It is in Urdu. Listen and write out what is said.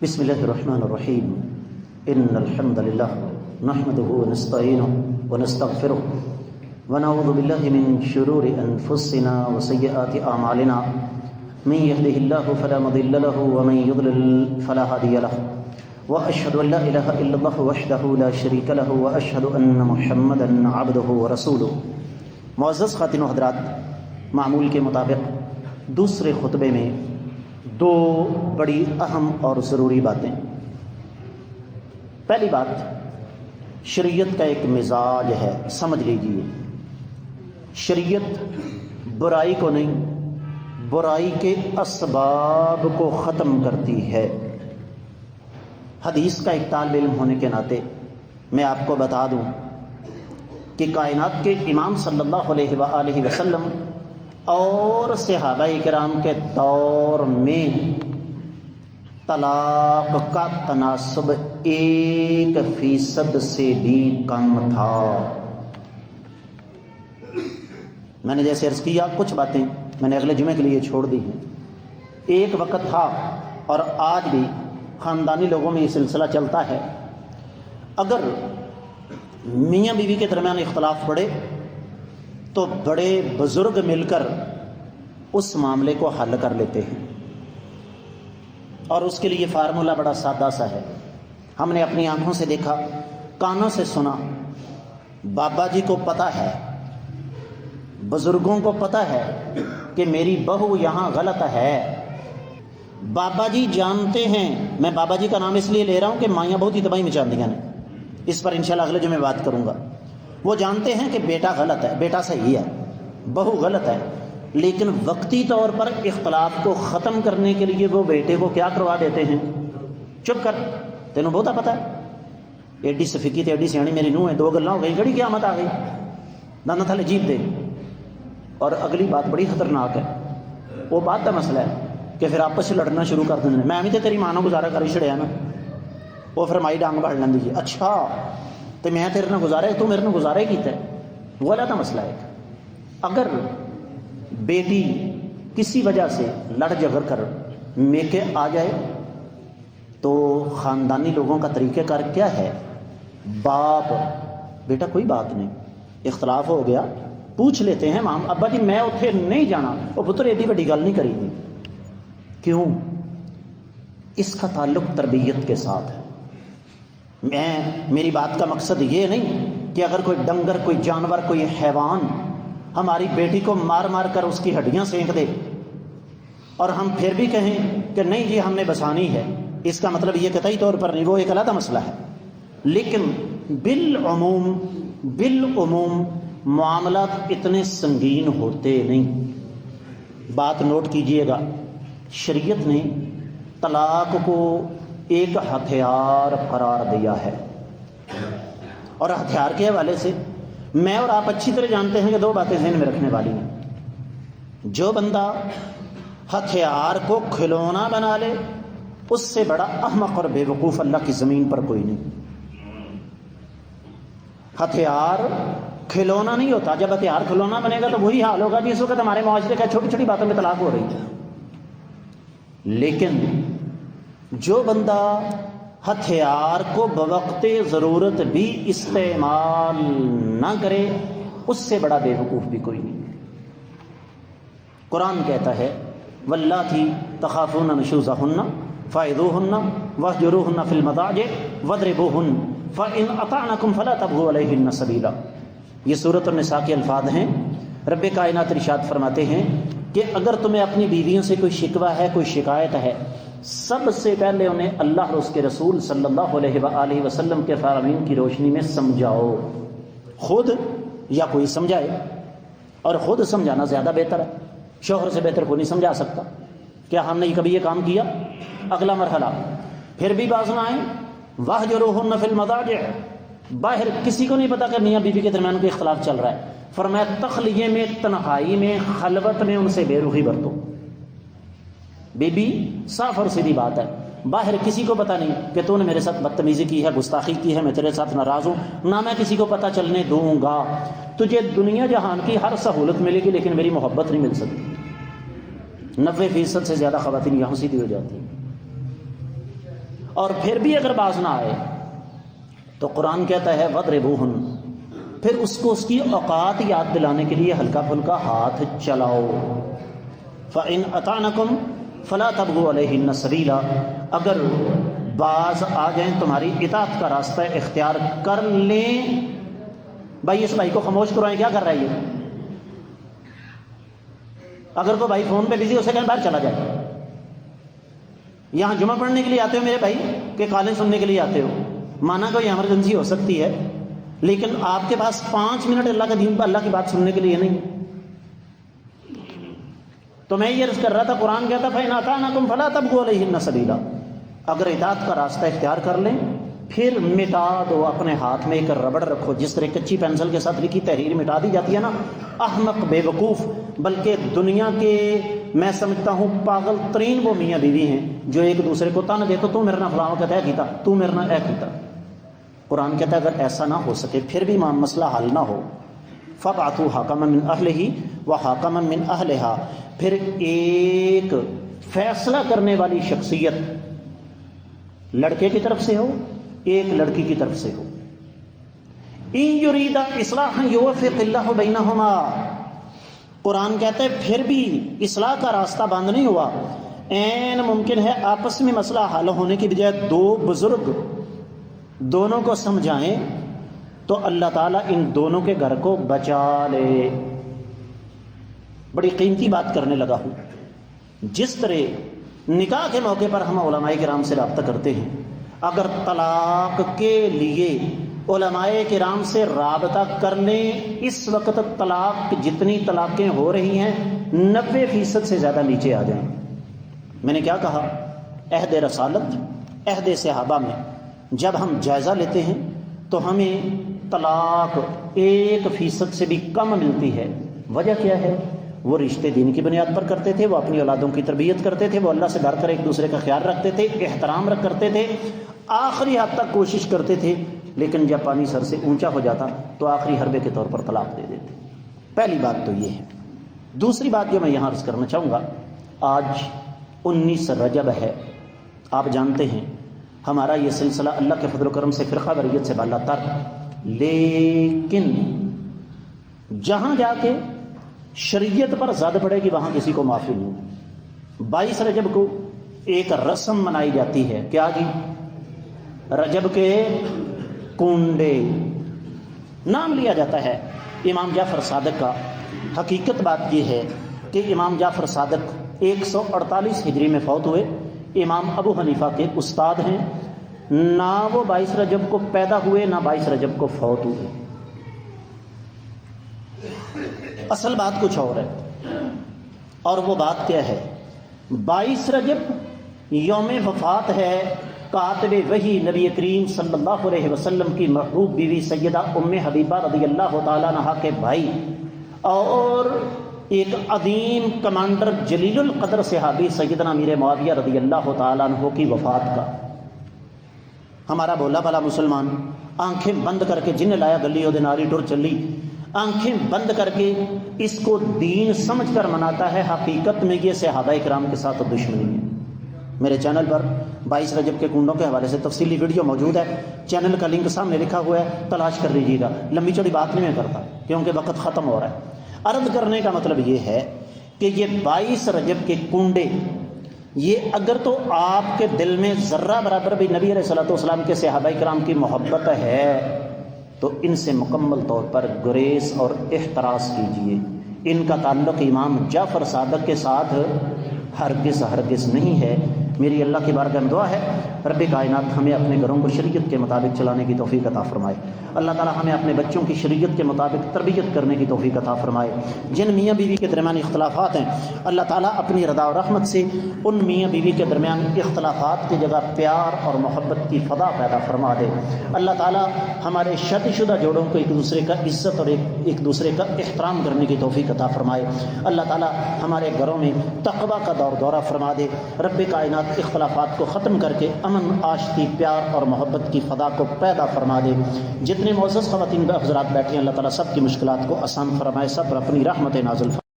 بسم الله الرحمن الرحيم إن الحمد لله نحمده ونستعينه ونستغفره ونعوذ بالله من شرور أنفسنا وسيئات أعمالنا من يهده الله فلا مضل له ومن يضلل فلا هادي له وأشهد أن لا إله إلا الله وحده لا شريك له وأشهد أن محمدا عبده ورسوله۔ معزز خواتین و حضرات، معمول کے مطابق دوسرے خطبے میں دو بڑی اہم اور ضروری باتیں۔ پہلی بات، شریعت کا ایک مزاج ہے، سمجھ لیجئے۔ شریعت برائی کو نہیں، برائی کے اسباب کو ختم کرتی ہے۔ حدیث کا ایک طالب علم ہونے کے ناطے میں آپ کو بتا دوں کہ کائنات کے امام صلی اللہ علیہ وآلہ وسلم اور صحابہ کرام کے دور میں طلاق کا تناسب 1% سے بھی کم تھا۔ میں نے جیسے عرض کیا، کچھ باتیں میں نے اگلے جمعے کے لیے چھوڑ دی ہیں۔ ایک وقت تھا اور آج بھی خاندانی لوگوں میں یہ سلسلہ چلتا ہے، اگر میاں بیوی کے درمیان اختلاف پڑے تو بڑے بزرگ مل کر اس معاملے کو حل کر لیتے ہیں، اور اس کے لیے فارمولہ بڑا سادہ سا ہے۔ ہم نے اپنی آنکھوں سے دیکھا، کانوں سے سنا، بابا جی کو پتہ ہے، بزرگوں کو پتہ ہے کہ میری بہو یہاں غلط ہے۔ بابا جی جانتے ہیں، میں بابا جی کا نام اس لیے لے رہا ہوں کہ مائیاں بہت ہی تباہی مچاندیاں نے، اس پر انشاءاللہ اگلے جمعے بات کروں گا۔ وہ جانتے ہیں کہ بیٹا غلط ہے، بیٹا صحیح ہے، بہو غلط ہے، لیکن وقتی طور پر اختلاف کو ختم کرنے کے لیے وہ بیٹے کو کیا کروا دیتے ہیں؟ چپ کر، تینوں بہت پتہ ہے، ایڈی سفیکی تے ایڈی سیانی میری نوح ہے، دو گلاں ہو گئی، گڑی قیامت آ گئی، دانا تھلے جیب دے۔ اور اگلی بات بڑی خطرناک ہے، وہ بات کا مسئلہ ہے کہ پھر آپس سے لڑنا شروع کر دیں۔ میں بھی تے تیری ماں نو گزارا کر ہی چھڑیا نا، وہ فرمائی ڈانگ بڑھ لیں دیجیے، اچھا تو میں تیرے نہ گزارے، تو میرے نہ گزارے کیتا ہے، وہ علیحدہ مسئلہ ہے۔ اگر بیٹی کسی وجہ سے لڑ جھگڑ کر میکے آ جائے تو خاندانی لوگوں کا طریقہ کار کیا ہے؟ باپ، بیٹا کوئی بات نہیں، اختلاف ہو گیا، پوچھ لیتے ہیں، ماں ابا جی میں اتنے نہیں جانا، وہ پتر ایڈی بڑی گل نہیں کری گی۔ کیوں؟ اس کا تعلق تربیت کے ساتھ ہے۔ میری بات کا مقصد یہ نہیں کہ اگر کوئی ڈنگر، کوئی جانور، کوئی حیوان ہماری بیٹی کو مار مار کر اس کی ہڈیاں سینک دے اور ہم پھر بھی کہیں کہ نہیں جی ہم نے بسانی ہے، اس کا مطلب یہ قطعی طور پر نہیں، وہ ایک علیحدہ مسئلہ ہے۔ لیکن بالعموم معاملات اتنے سنگین ہوتے نہیں۔ بات نوٹ کیجئے گا، شریعت نے طلاق کو ایک ہتھیار قرار دیا ہے، اور ہتھیار کے حوالے سے میں اور آپ اچھی طرح جانتے ہیں کہ دو باتیں ذہن میں رکھنے والی ہیں۔ جو بندہ ہتھیار کو کھلونا بنا لے، اس سے بڑا احمق اور بے وقوف اللہ کی زمین پر کوئی نہیں۔ ہتھیار کھلونا نہیں ہوتا، جب ہتھیار کھلونا بنے گا تو وہی حال ہوگا جس وقت ہمارے معاشرے کا چھوٹی چھوٹی باتوں میں طلاق ہو رہی ہے۔ لیکن جو بندہ ہتھیار کو بوقت ضرورت بھی استعمال نہ کرے، اس سے بڑا بے وقوف بھی کوئی نہیں۔ قرآن کہتا ہے واللاتی تخافون نشوزہن فعظوہن واہجروہن فی المضاجع واضربوہن فإن اطعنکم فلا تبغوا علیہن سبیلا۔ یہ سورۃ النساء کے الفاظ ہیں۔ رب کائنات ارشاد فرماتے ہیں کہ اگر تمہیں اپنی بیویوں سے کوئی شکوہ ہے، کوئی شکایت ہے، سب سے پہلے انہیں اللہ اور اس کے رسول صلی اللہ علیہ وآلہ وسلم کے فرامین کی روشنی میں سمجھاؤ، خود یا کوئی سمجھائے، اور خود سمجھانا زیادہ بہتر ہے، شوہر سے بہتر کوئی نہیں سمجھا سکتا۔ کیا ہم نے کبھی یہ کام کیا؟ اگلا مرحلہ پھر بھی باز نہ آئیں، واہجروہن فی المضاجع، باہر کسی کو نہیں پتا کہ میاں بیوی کے درمیان کوئی اختلاف چل رہا ہے، فرمایا تخلیے میں، تنہائی میں، خلوت میں ان سے بے رخی برتو۔ بی بی صاف اور سیدھی بات ہے، باہر کسی کو پتہ نہیں کہ تو نے میرے ساتھ بدتمیزی کی ہے، گستاخی کی ہے، میں تیرے ساتھ ناراض ہوں، نہ میں کسی کو پتہ چلنے دوں گا۔ تجھے دنیا جہان کی ہر سہولت ملے گی لیکن میری محبت نہیں مل سکتی۔ 90% سے زیادہ خواتین یہاں سیدھی ہو جاتی ہیں۔ اور پھر بھی اگر باز نہ آئے تو قرآن کہتا ہے وَضْرِبُوهُنَّ، پھر اس کو اس کی اوقات یاد دلانے کے لیے ہلکا پھلکا ہاتھ چلاؤ. فَإِنْ أَطَعْنَكُمْ فَلَا تَبْغُوا عَلَيْهِنَّ سَبِيلًا، اگر باز آ جائیں تمہاری اطاعت کا راستہ اختیار کر لیں. بھائی اس بھائی کو خاموش کروائیں، کیا کر رہا ہے یہ؟ اگر کوئی بھائی فون پہ بزی ہو سکے باہر چلا جائے. یہاں جمعہ پڑھنے کے لیے آتے ہو میرے بھائی کہ کالیں سننے کے لیے آتے ہو؟ مانا کوئی ایمرجنسی ہو سکتی ہے، لیکن آپ کے پاس 5 منٹ اللہ کا دین پر اللہ کی بات سننے کے لیے نہیں. تو میں یہ عرض کر رہا تھا، قرآن کہتا فَإِنْ أَطَعْنَكُمْ فَلَا تَبْغُوا عَلَيْهِنَّ سَبِيلًا، اگر اطاعت کا راستہ اختیار کر لیں پھر مٹا دو. اپنے ہاتھ میں ایک ربڑ رکھو، جس طرح کچی پینسل کے ساتھ لکھی تحریر مٹا دی جاتی ہے نا. احمق، بے وقوف، بلکہ دنیا کے میں سمجھتا ہوں پاگل ترین وہ میاں بیوی ہیں جو ایک دوسرے کو تن دے تو میرے نہ فلاں کہتا ہے کیتا، تو میرے نہ اے کیتا. قرآن کہتا ہے اگر ایسا نہ ہو سکے پھر بھی مسئلہ حل نہ ہو، فَبْعَثُوا حَكَمًا مِّنْ أَهْلِهِ وَحَكَمًا مِّنْ أَهْلِهَا، پھر ایک فیصلہ کرنے والی شخصیت لڑکے کی طرف سے ہو، ایک لڑکی کی طرف سے ہو. إِن يُرِيدَ إِصْلَاحًا يُوَفِّقِ اللَّهُ بَيْنَهُمَا، قرآن کہتا ہے پھر بھی اصلاح کا راستہ بند نہیں ہوا. این ممکن ہے آپس میں مسئلہ حل ہونے کی بجائے دو بزرگ دونوں کو سمجھائیں تو اللہ تعالیٰ ان دونوں کے گھر کو بچا لے. بڑی قیمتی بات کرنے لگا ہوں. جس طرح نکاح کے موقع پر ہم علماء کرام سے رابطہ کرتے ہیں، اگر طلاق کے لیے علماء کرام سے رابطہ کر لیں، اس وقت طلاق جتنی طلاقیں ہو رہی ہیں 90% سے زیادہ نیچے آ جائیں. میں نے کیا کہا؟ عہد رسالت، عہد صحابہ میں جب ہم جائزہ لیتے ہیں تو ہمیں طلاق 1% سے بھی کم ملتی ہے. وجہ کیا ہے؟ وہ رشتے دین کی بنیاد پر کرتے تھے، وہ اپنی اولادوں کی تربیت کرتے تھے، وہ اللہ سے ڈر کر ایک دوسرے کا خیال رکھتے تھے، احترام کرتے تھے، آخری حد تک کوشش کرتے تھے، لیکن جب پانی سر سے اونچا ہو جاتا تو آخری حربے کے طور پر طلاق دے دیتے. پہلی بات تو یہ ہے. دوسری بات جو میں یہاں عرض کرنا چاہوں گا، آج 19 رجب ہے. آپ جانتے ہیں ہمارا یہ سلسلہ اللہ کے فضل و کرم سے فرقہ واریت سے بالا تر، لیکن جہاں جا کے شریعت پر زد پڑے گی وہاں کسی کو معافی نہیں. 22 رجب کو ایک رسم منائی جاتی ہے، کیا جی؟ رجب کے کنڈے نام لیا جاتا ہے امام جعفر صادق کا. حقیقت بات یہ ہے کہ امام جعفر صادق 148 ہجری میں فوت ہوئے. امام ابو حنیفہ کے استاد ہیں. نہ وہ 22 رجب کو پیدا ہوئے نہ 22 رجب کو فوت ہوئے. اصل بات کچھ اور ہے، اور وہ بات کیا ہے؟ 22 رجب یوم وفات ہے کاتب وحی نبی کریم صلی اللہ علیہ وسلم کی محبوب بیوی سیدہ ام حبیبہ رضی اللہ تعالیٰ عنہا کے بھائی اور ایک عظیم کمانڈر جلیل القدر صحابی سیدنا امیر معاویہ رضی اللہ تعالیٰ عنہ کی وفات کا. ہمارا بولا بھلا مسلمان آنکھیں بند کر کے جن لایا گلی وہ ناری ٹر چلی، آنکھیں بند کر کے اس کو دین سمجھ کر مناتا ہے. حقیقت میں یہ صحابہ کرام کے ساتھ دشمنی ہے. میرے چینل پر 22 رجب کے کنڈوں کے حوالے سے تفصیلی ویڈیو موجود ہے، چینل کا لنک سامنے لکھا ہوا ہے، تلاش کر لیجیے گا. لمبی چوڑی بات نہیں میں کرتا کیونکہ وقت ختم ہو رہا ہے. عرض کرنے کا مطلب یہ ہے کہ یہ 22 رجب کے کنڈے، یہ اگر تو آپ کے دل میں ذرہ برابر بھی نبی علیہ الصلوۃ والسلام کے صحابہ کرام کی محبت ہے تو ان سے مکمل طور پر گریز اور احتراز کیجیے. ان کا تعلق امام جعفر صادق کے ساتھ ہرگز نہیں ہے. میری اللہ کی بارگاہ میں دعا ہے رب کائنات ہمیں اپنے گھروں کو شریعت کے مطابق چلانے کی توفیق عطا فرمائے. اللہ تعالی ہمیں اپنے بچوں کی شریعت کے مطابق تربیت کرنے کی توفیق عطا فرمائے. جن میاں بیوی کے درمیان اختلافات ہیں اللہ تعالیٰ اپنی رضا و رحمت سے ان میاں بیوی کے درمیان اختلافات کی جگہ پیار اور محبت کی فضا پیدا فرما دے. اللہ تعالیٰ ہمارے شادی شدہ جوڑوں کو ایک دوسرے کا عزت اور ایک دوسرے کا احترام کرنے کی توفیق عطا فرمائے. اللہ تعالیٰ ہمارے گھروں میں تقویٰ کا دورہ فرما دے. رب کائنات اختلافات کو ختم کر کے امن، آشتی، پیار اور محبت کی فضا کو پیدا فرما دے. جتنے معزز خواتین حضرات بیٹھے ہیں اللہ تعالیٰ سب کی مشکلات کو آسان فرمائے، سب پر اپنی رحمت نازل فرمائے.